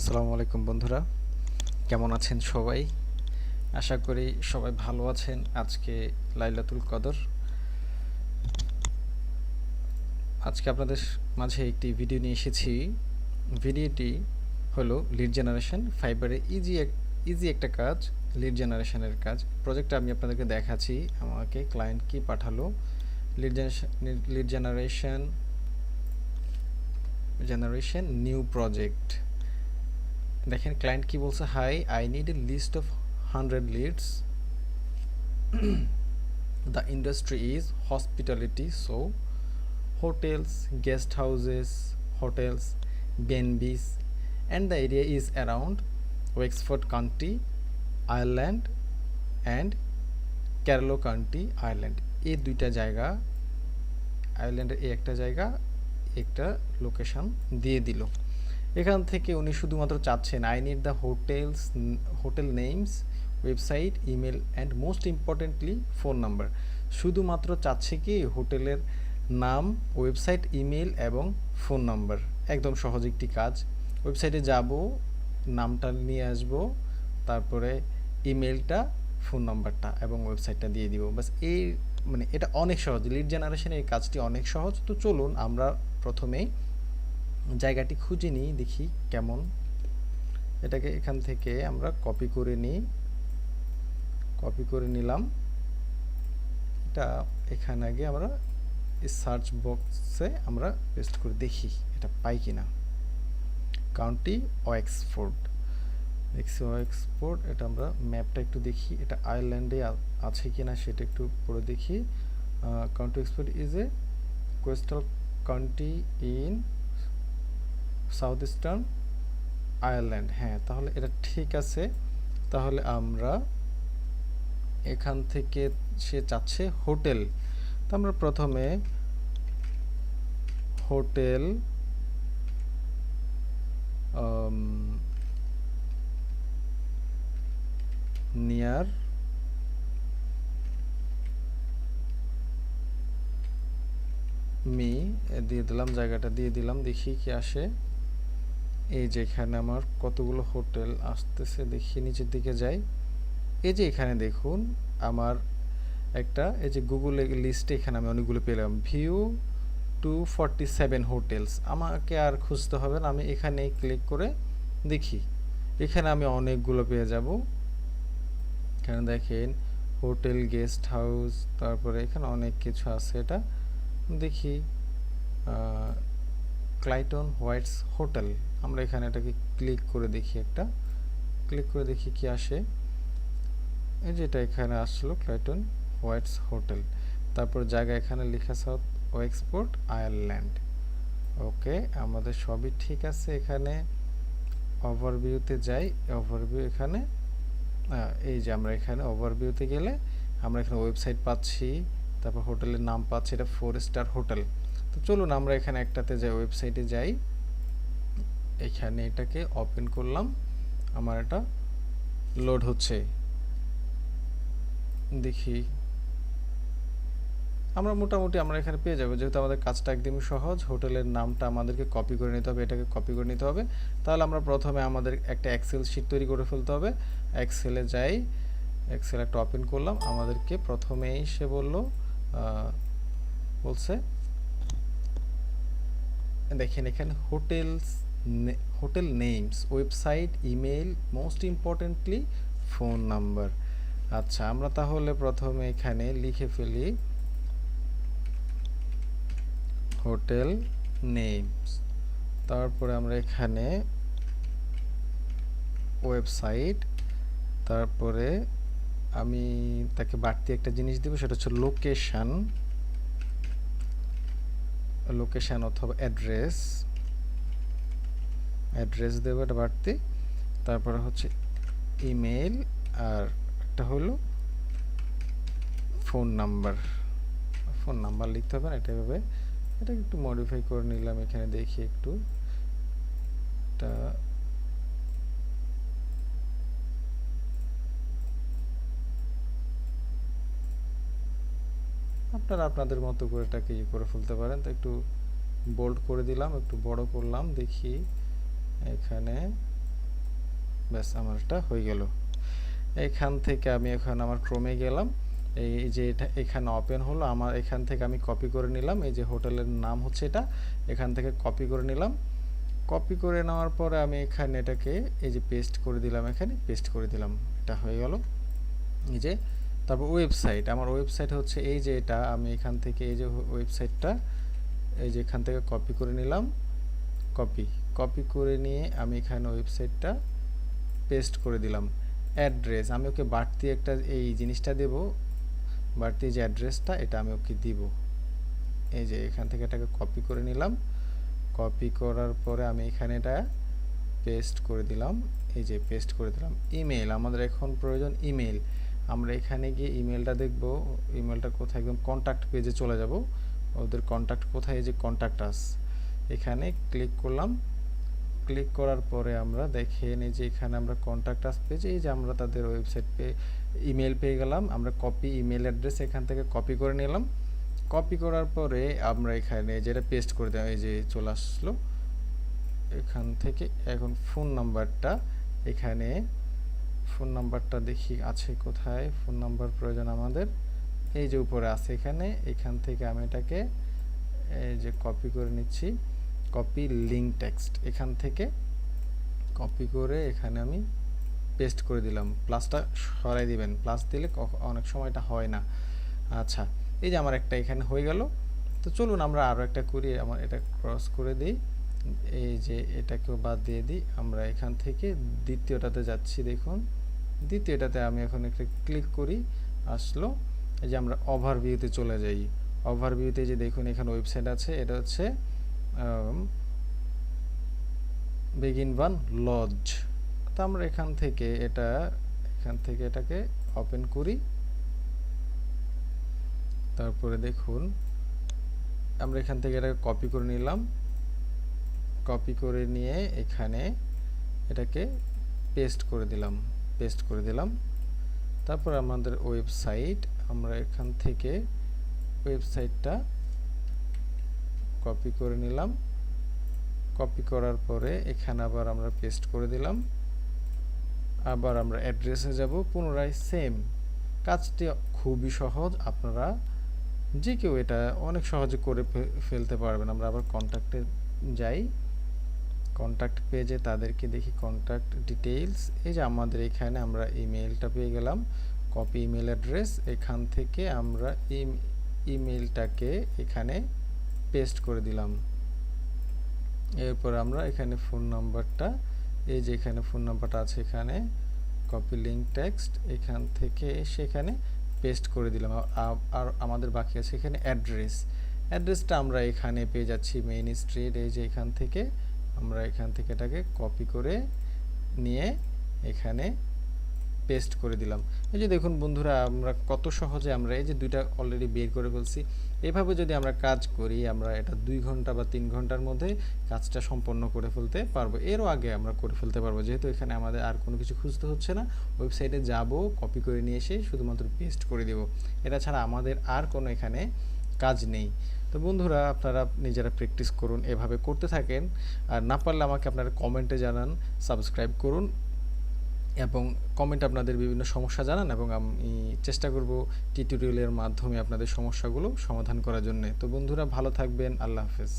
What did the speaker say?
আসসালামু আলাইকুম বন্ধুরা, কেমন আছেন সবাই? আশা করি সবাই ভালো আছেন। আজকে লাইলাতুল কদর। আজকে আপনাদের মাঝে একটি ভিডিও নিয়ে এসেছি। ভিডিওটি হলো লিড জেনারেশন। ফাইবারে ইজি একটা কাজ, লিড জেনারেশনের কাজ। প্রজেক্টটা আমি আপনাদেরকে দেখাচ্ছি। আমাকে ক্লায়েন্ট কি পাঠালো, লিড জেনারেশন নিউ প্রজেক্ট। দেখেন ক্লায়েন্ট কি বলছে, hi I need a list of 100 leads. The industry is hospitality, so hotels, guest houses, hotels, B&Bs, and the area is around Wexford County, Ireland, and Carlow County, Ireland. এই দুইটা জায়গা, আয়ারল্যান্ডের এই একটা জায়গা, একটা লোকেশন দিয়ে দিল। এখান থেকে উনি শুধুমাত্র চাচ্ছেন I need the hotel names, website, email and most importantly phone number. শুধুমাত্র চাচ্ছে কি হোটেলের নাম, ওয়েবসাইট, ইমেল এবং ফোন নাম্বার। একদম সহজ একটি কাজ। ওয়েবসাইটে যাব, নামটা নিয়ে আসব, তারপরে ইমেলটা, ফোন নাম্বারটা এবং ওয়েবসাইটটা দিয়ে দিব। বাস এই মানে এটা অনেক সহজ। লিড জেনারেশনের এই কাজটি অনেক সহজ। তো চলুন আমরা প্রথমেই জায়গাটি খুঁজে নিই, দেখি কেমন। এটাকে এখান থেকে আমরা কপি করে নিলাম। এটা এখানে আগে আমরা সার্চ বক্সে আমরা পেস্ট করে দেখি এটা পাই কিনা। কাউন্টি ওয়েক্সফোর্ড, এটা আমরা ম্যাপটা একটু দেখি, এটা আয়ারল্যান্ডে আছে কিনা সেটা একটু পড়ে দেখি। County Wexford is a coastal county in south eastern Ireland. হ্যাঁ, তাহলে এটা ঠিক আছে। তাহলে আমরা এখান থেকে, সে চাচ্ছে হোটেল, তো আমরা প্রথমে হোটেল নিয়ার মি দিয়ে দিলাম, জায়গাটা দিয়ে দিলাম, দেখি কি আসে। এই যে এখানে আমার কতগুলো হোটেল আসতেছে, দেখি নিচের দিকে যাই। এই যে এখানে দেখুন আমার একটা, এই যে গুগলে লিস্টে এখানে আমি অনেকগুলো পেলাম। View 247 hotels. আমাকে আর খুঁজতে হবে না, আমি এখানে ক্লিক করে দেখি। এখানে আমি অনেকগুলো পেয়ে যাব। এখানে দেখেন হোটেল, গেস্ট হাউস, তারপরে এখানে অনেক কিছু আছে। এটা দেখি ক্লাইটন হোয়াইটস হোটেল। আমরা এখানে এটাকে ক্লিক করে দেখি, কি আসে। এই যে এটা এখানে আসলো ক্লাইটন হোয়াইটস হোটেল, তারপর জায়গা এখানে লেখা সাউথ ওয়েক্সফোর্ড আয়ারল্যান্ড। ওকে, আমাদের সবই ঠিক আছে। এখানে ওভারভিউতে যাই, ওভারভিউ এখানে এই যে আমরা এখানে ওভারভিউতে গেলে আমরা এখানে ওয়েবসাইট পাচ্ছি, তারপর হোটেলের নাম পাচ্ছি, এটা 4 স্টার হোটেল। তো চলুন আমরা এখানে একটাতে যাই, ওয়েবসাইটে যাই। এখানে এটাকে ওপেন করলাম, আমার এটা লোড হচ্ছে, দেখি। আমরা মোটামুটি আমরা এখানে পেয়ে যাবো, যেহেতু আমাদের কাজটা একদমই সহজ। হোটেলের নামটা আমাদেরকে কপি করে নিতে হবে, এটাকে কপি করে নিতে হবে। তাহলে আমরা প্রথমে আমাদের একটা এক্সেল শিট তৈরি করে ফেলতে হবে। এক্সেলে যাই, এক্সেল একটা ওপেন করলাম। আমাদেরকে প্রথমেই সে বলছে দেখেন এখানে hotel names, website, email, most importantly phone number. আচ্ছা, আমরা তাহলে প্রথমে এখানে লিখে ফেলি হোটেল নেমস, তারপরে আমরা এখানে ওয়েবসাইট, তারপরে আমি তাকে বাড়তি একটা জিনিস দেব, সেটা হচ্ছে লোকেশন অথবা অ্যাড্রেস দেব, এটা বাড়তি। তারপরে হচ্ছে ইমেল, আর একটা হলো ফোন নাম্বার লিখতে হবে না, এটা এভাবে। এটা একটু মডিফাই করে নিলাম, এখানে দেখি একটু এটা আপনারা আপনাদের মতো করে এটাকে করে ফেলতে পারেন। তো একটু বোল্ড করে দিলাম, একটু বড় করলাম, দেখি এখানে ব্যাস আমার এটা হয়ে গেল। এখান থেকে আমি এখন আমার ক্রোমে গেলাম, এই যে এটা এখানে ওপেন হলো, আমার এখান থেকে আমি কপি করে নিলাম, এই যে হোটেলের নাম হচ্ছে এটা, এখান থেকে কপি করে নিলাম। কপি করে নেওয়ার পরে আমি এখানে এটাকে এই যে পেস্ট করে দিলাম, এখানে পেস্ট করে দিলাম, এটা হয়ে গেল। এই যে তারপর ওয়েবসাইট, আমার ওয়েবসাইট হচ্ছে এই যে এটা, আমি এখান থেকে এই যে ওয়েবসাইটটা এই যে এখান থেকে কপি করে নিলাম, কপি করে নিয়ে আমি এখানে ওয়েবসাইটটা পেস্ট করে দিলাম। অ্যাড্রেস আমি ওকে বাড়তি একটা এই জিনিসটা দেব, বাড়তি যে অ্যাড্রেসটা এটা আমি ওকে দিব। এই যে এখান থেকে এটাকে কপি করে নিলাম, কপি করার পরে আমি এখানে এটা পেস্ট করে দিলাম, এই যে পেস্ট করে দিলাম। ইমেল, আমাদের এখন প্রয়োজন ইমেল। আমরা এখানে গিয়ে ইমেলটা দেখব, ইমেলটা কোথায়, একদম কন্ট্যাক্ট পেজে চলে যাব। ওদের কন্ট্যাক্ট কোথায়, এই যে কন্ট্যাক্ট আস, এখানে ক্লিক করলাম। ক্লিক করার পরে আমরা দেখেন এই যে এখানে আমরা কন্ট্যাক্ট আস পেজ, এই যে আমরা তাদের ওয়েবসাইট ইমেল পেয়ে গেলাম। আমরা কপি ইমেল অ্যাড্রেস এখান থেকে কপি করে নিলাম। কপি করার পরে আমরা এখানে যেটা পেস্ট করে দিলাম, এই যে চলে আসলো। এখান থেকে এখন ফোন নাম্বারটা, এখানে ফোন নাম্বারটা দেখি আছে কোথায়, ফোন নাম্বার প্রয়োজন আমাদের, এই যে উপরে আছে এখানে। এখান থেকে আমি এটাকে এই যে কপি করে নিচ্ছি, কপি লিঙ্ক টেক্সট, এখান থেকে কপি করে এখানে আমি পেস্ট করে দিলাম। প্লাসটা সরাই দিবেন, প্লাস দিলে অনেক সময় এটা হয় না। আচ্ছা, এই যে আমার একটা এখানে হয়ে গেল। তো চলুন আমরা আরও একটা করি, আমার এটা ক্রস করে দিই, এই যে এটাকেও বাদ দিয়ে দিই। আমরা এখান থেকে দ্বিতীয়টাতে যাচ্ছি, দেখুন দ্বিতীয়টাতে আমি এখন একটা ক্লিক করি, আসলো। এই যে আমরা ওভারভিউতে চলে যাই, ওভারভিউতে যে দেখুন এখানে ওয়েবসাইট আছে, এটা হচ্ছে বিগিন ওয়ান লজ। তো আমরা এখান থেকে এটাকে ওপেন করি। তারপরে দেখুন আমরা এখান থেকে এটাকে কপি করে নিলাম, কপি করে নিয়ে এখানে এটাকে পেস্ট করে দিলাম। তারপর আমাদের ওয়েবসাইট, আমরা এখান থেকে ওয়েবসাইটটা কপি করে নিলাম, কপি করার পরে এখানে আবার আমরা পেস্ট করে দিলাম। আবার আমরা অ্যাড্রেসে যাব, পুনরায় সেম কাজটি, খুবই সহজ, আপনারা যে কেউ এটা অনেক সহজে করে ফেলতে পারবেন। আমরা আবার কন্ট্যাক্টে যাই, কন্ট্যাক্ট পেজে তাদেরকে দেখি, কন্ট্যাক্ট ডিটেইলস, এই যে আমাদের এখানে আমরা ইমেলটা পেয়ে গেলাম, কপি ইমেল অ্যাড্রেস, এখান থেকে আমরা ইমেলটাকে এখানে পেস্ট করে দিলাম। এরপর আমরা এখানে ফোন নাম্বারটা, এই যে এখানে ফোন নাম্বারটা আছে, এখানে কপি লিঙ্ক টেক্সট, এখান থেকে সেখানে পেস্ট করে দিলাম। আর আমাদের বাকি আছে এখানে অ্যাড্রেসটা আমরা এখানে পেয়ে যাচ্ছি, মেইন স্ট্রিট, এই যে এখান থেকে আমরা এটাকে কপি করে নিয়ে এখানে পেস্ট করে দিলাম। এই যে দেখুন বন্ধুরা, আমরা কত সহজে আমরা এই যে দুইটা অলরেডি বের করে ফেলছি। এভাবে যদি আমরা কাজ করি, আমরা এটা 2 ঘন্টা বা 3 ঘন্টার মধ্যে কাজটা সম্পন্ন করে ফেলতে পারবো, এরও আগে আমরা করে ফেলতে পারবো, যেহেতু এখানে আমাদের আর কোনো কিছু খুঁজতে হচ্ছে না। ওয়েবসাইটে যাব, কপি করে নিয়ে এসে শুধুমাত্র পেস্ট করে দেব, এটা ছাড়া আমাদের আর কোনো এখানে কাজ নেই। তো বন্ধুরা, আপনারা নিজেরা প্র্যাকটিস করুন, এভাবে করতে থাকেন। আর না পারলে আমাকে আপনারা কমেন্টে জানান, সাবস্ক্রাইব করুন এবং কমেন্ট আপনাদের বিভিন্ন সমস্যা জানান, এবং আমি চেষ্টা করব টিউটোরিয়ালের মাধ্যমে আপনাদের সমস্যাগুলো সমাধান করার জন্য। তো বন্ধুরা, ভালো থাকবেন, আল্লাহ হাফেজ।